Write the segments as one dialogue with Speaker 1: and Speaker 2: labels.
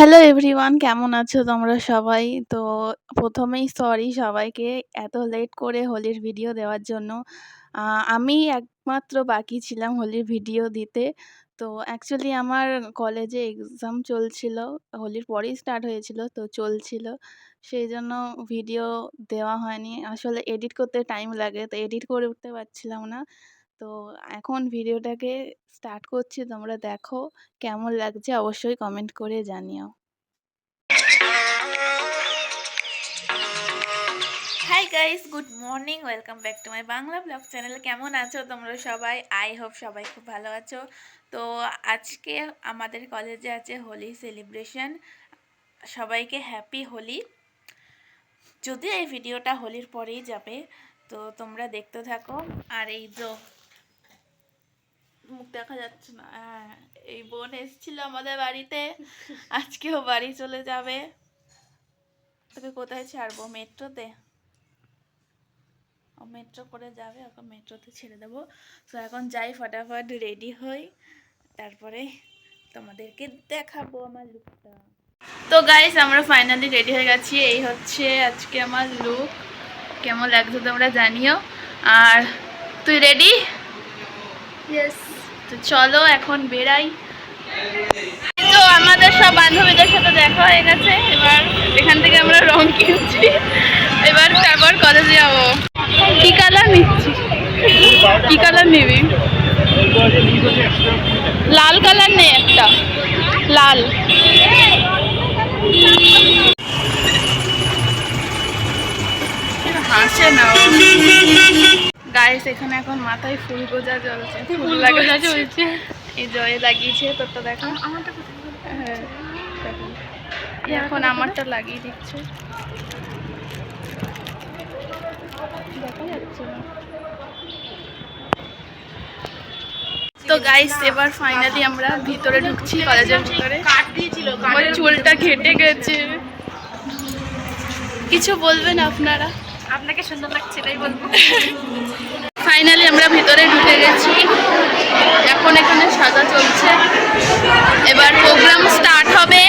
Speaker 1: Hello everyone, কেমন আছো তোমরা সবাই? তো প্রথমেই সরি সবাইকে এত লেট করে হোলির ভিডিও দেওয়ার জন্য। আমি একমাত্র বাকি ছিলাম হোলির ভিডিও দিতে। তো অ্যাকচুয়ালি আমার কলেজে এক্সাম চলছিল, হোলির পরেই স্টার্ট হয়েছিল, তো চলছিল। সেইজন্য ভিডিও দেওয়া হয়নি। আসলে এডিট করতে টাইম লাগে, তো এডিট করে উঠতে পারছিলাম না। তো এখন ভিডিওটাকে স্টার্ট করছি, তোমরা দেখো। কেমন লাগছে অবশ্যই কমেন্ট করে জানিও। Hi guys, good morning, welcome back to my Bangla blog channel. কেমন আছো তোমরা সবাই? আই হোপ সবাই খুব ভালো আছো। তো আজকে আমাদের কলেজে আছে হোলি সেলিব্রেশন। সবাইকে হ্যাপি হোলি। যদিও এই ভিডিওটা হোলির পরেই যাবে, তো তোমরা দেখতে থাকো। আর এই যে মুখ দেখা যাচ্ছে না, এই বোন এসেছিল আমাদের বাড়িতে, আজকেও বাড়ি চলে যাবে। তোকে কোথায় ছাড়বো? মেট্রোতে। ও মেট্রো করে যাবে, ওকে মেট্রোতে ছেড়ে দেবো। তো এখন যাই, ফটাফট রেডি হই, তারপরে তোমাদেরকে দেখাবো আমার লুকটা। তো গাইস, আমরা ফাইনালি রেডি হয়ে গেছি। এই হচ্ছে আজকে আমার লুক। কেমন লাগছে তোমরা জানিও। আর তুই রেডি? ইয়েস। তো চলো এখন বেরাই। তো আমাদের সব বান্ধবীদের সাথে দেখা হয়ে গেছে। এবার এখান থেকে আমরা রং কিনছি, এবার তারপর কলেজে যাবো। কি কালার নিচ্ছি? কি কালার নিবি? লাল কালার নেই একটা, লাল। হাসে না গাইস। এখানে এখন মাথায় ফুল গোজা চলছে, ফুল গোজা চলছে। এই জয়ে লাগিয়েছে, তোরটা দেখো। হ্যাঁ, এখন আমারটা লাগিয়ে দিচ্ছে, দেখা যাচ্ছে না। তো গাইস, এবার ফাইনালি আমরা ভিতরে ঢুকছি, কলেজের ভিতরে। আমার চুলটা ঘেটে গেছে। কিছু বলবেন আপনারা? আপনাকে সুন্দর লাগছে তাই বলবো। ফাইনালি আমরা ভিতরে ঢুকে গেছি, এখন এখানে সাজা চলছে, এবার প্রোগ্রাম স্টার্ট হবে।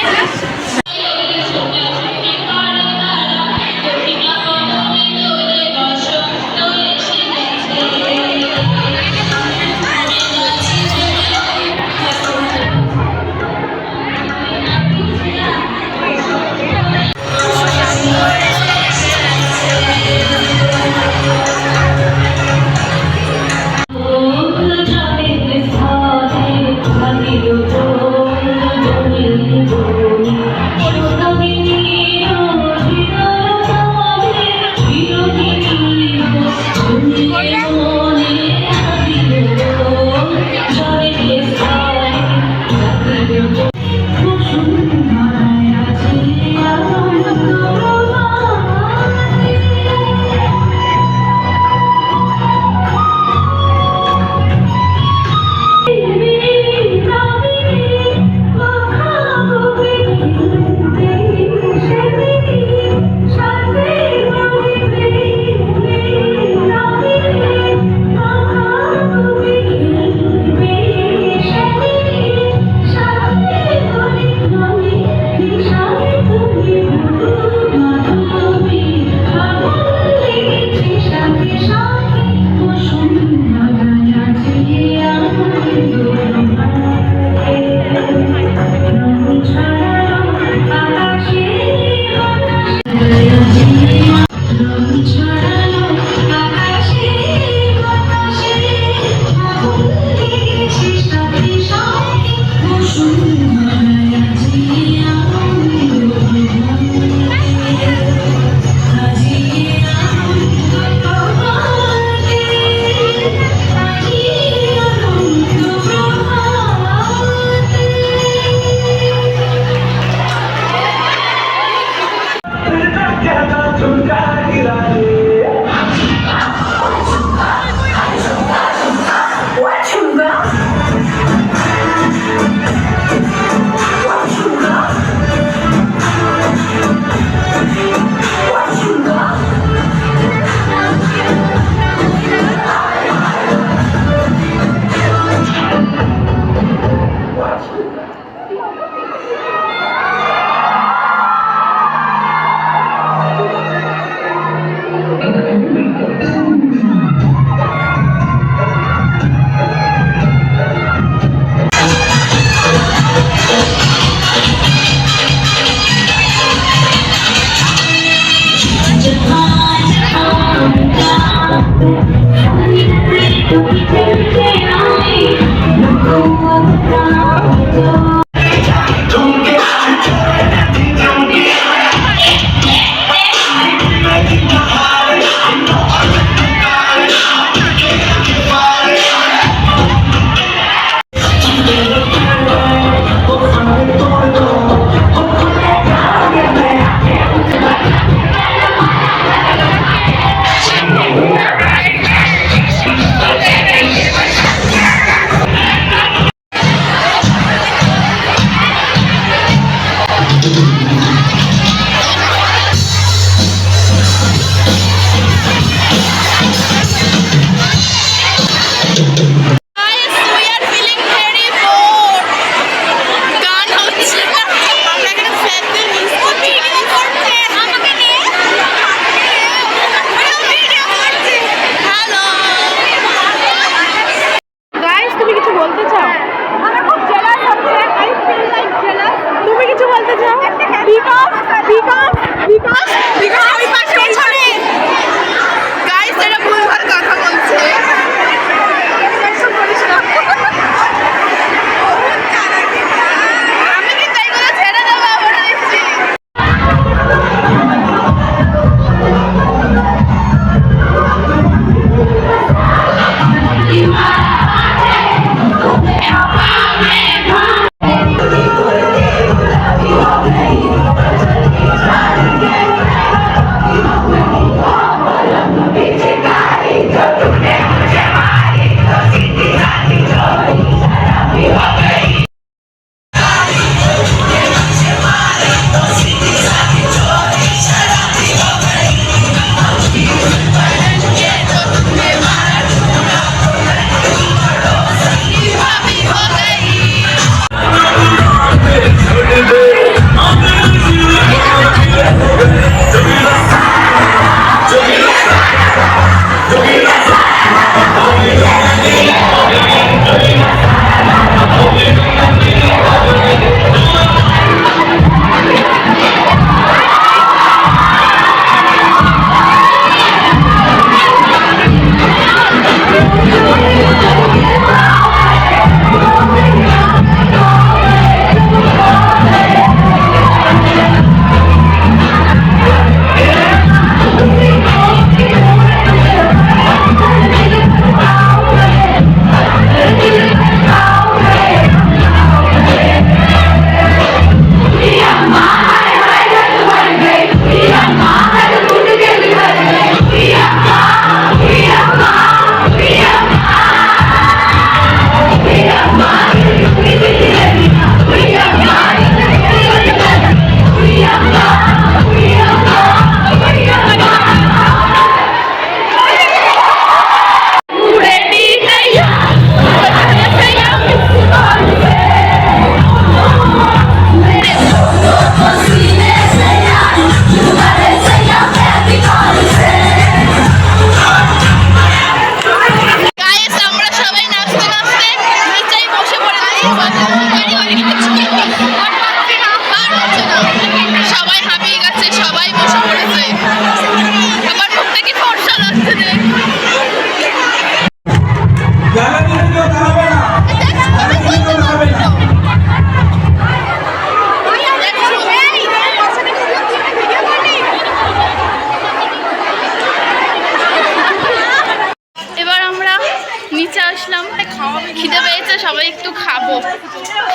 Speaker 1: খিদে পেয়েছে, সবাই একটু খাবো,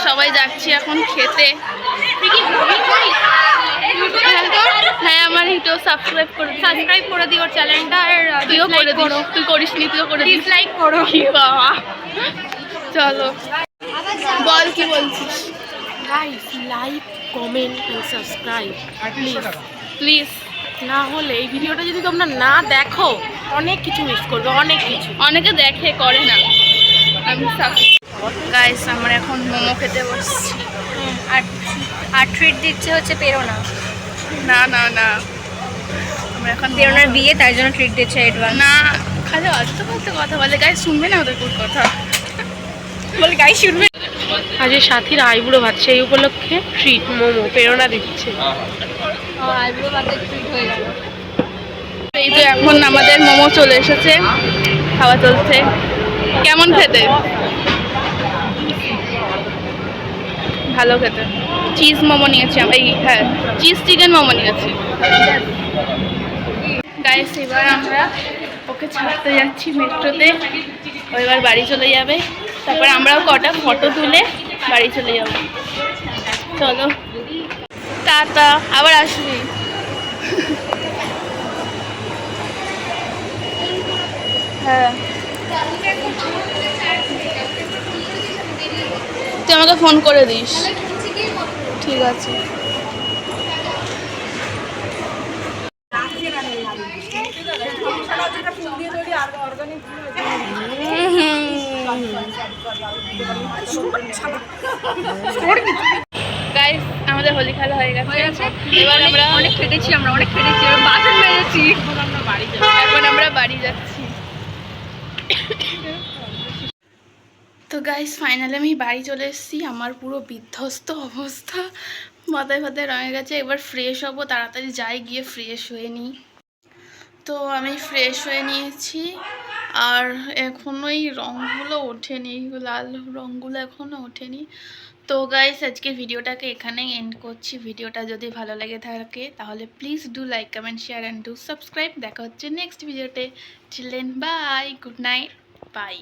Speaker 1: সবাই যাচ্ছি এখন খেতে। হ্যাঁ আমার ইউটিউব সাবস্ক্রাইব করে দিও চ্যানেলটা, আর তুইও করে দিস, তুই করিস নি, তুইও করে দিস, লাইক করো। কি বাবা, চলো বল কি বলছিস।
Speaker 2: Guys like comment and subscribe please
Speaker 1: please,
Speaker 2: না হলে এই ভিডিওটা যদি তোমরা না দেখো অনেক কিছু মিস করবে, অনেক কিছু।
Speaker 1: অনেকে দেখে করে না। আমি গাইস আমরা এখন মোমো খেতে বসছি,
Speaker 3: আর ট্রিট দিচ্ছে হচ্ছে পেরোনা।
Speaker 1: না না না, আমরা এখন
Speaker 3: পেরোনার বিয়ে, তাই জন্য ট্রিট দিচ্ছে অ্যাডভান্স।
Speaker 1: না খালি অল্প বলতে কথা বলে, গাইস শুনবে না ওদের কোন কথা
Speaker 3: বলে, গাইস শুনবে।
Speaker 2: আজ সাথীর আইবুড়ো ভাত, সেই উপলক্ষে ট্রিট মোমো পেরোনা দিচ্ছে।
Speaker 3: আইবুড়ো ভাতের ট্রিট হয়ে গেল।
Speaker 1: এই তো এখন আমাদের মোমো চলে এসেছে, খাওয়া চলছে। কেমন খেতে? ভালো খেতে। চিজ মোমো নিয়েছি আমরা, হ্যাঁ চিজ চিকেন মোমো নিয়েছি। গাইস এবার আমরা ওকে ছাড়তে যাচ্ছি মেট্রোতে, ও এবার বাড়ি চলে যাবে, তারপর আমরাও কটা ফটো তুলে বাড়ি চলে যাব। চলো টাটা, আবার আসবি। হ্যাঁ তুই আমাকে ফোন করে দিস। ঠিক আছে। গাইস আমাদের হোলি খেলা হয়ে গেছে। এবার আমরা
Speaker 3: অনেক খেটেছি, অনেক খেটেছি, বাসন মেরেছি।
Speaker 1: এখন আমরা বাড়ি যাচ্ছি। তো গাইস ফাইনালি আমি বাড়ি চলে এসেছি। আমার পুরো বিধ্বস্ত অবস্থা, মাথায় ফাতায় রয়ে গেছে। এবার ফ্রেশ হবো, তাড়াতাড়ি যাই গিয়ে ফ্রেশ হয়ে নিই। তো আমি ফ্রেশ হয়ে নিয়েছি, আর এখনও এই রঙগুলো ওঠেনি, লাল রঙগুলো এখনও ওঠেনি। তো গাইস আজকের ভিডিওটাকে এখানেই এন্ড করছি। ভিডিওটা যদি ভালো লেগে থাকে তাহলে please do like, comment, share and do subscribe. দেখা হচ্ছে নেক্সট ভিডিওতে। Children bye, good night, by.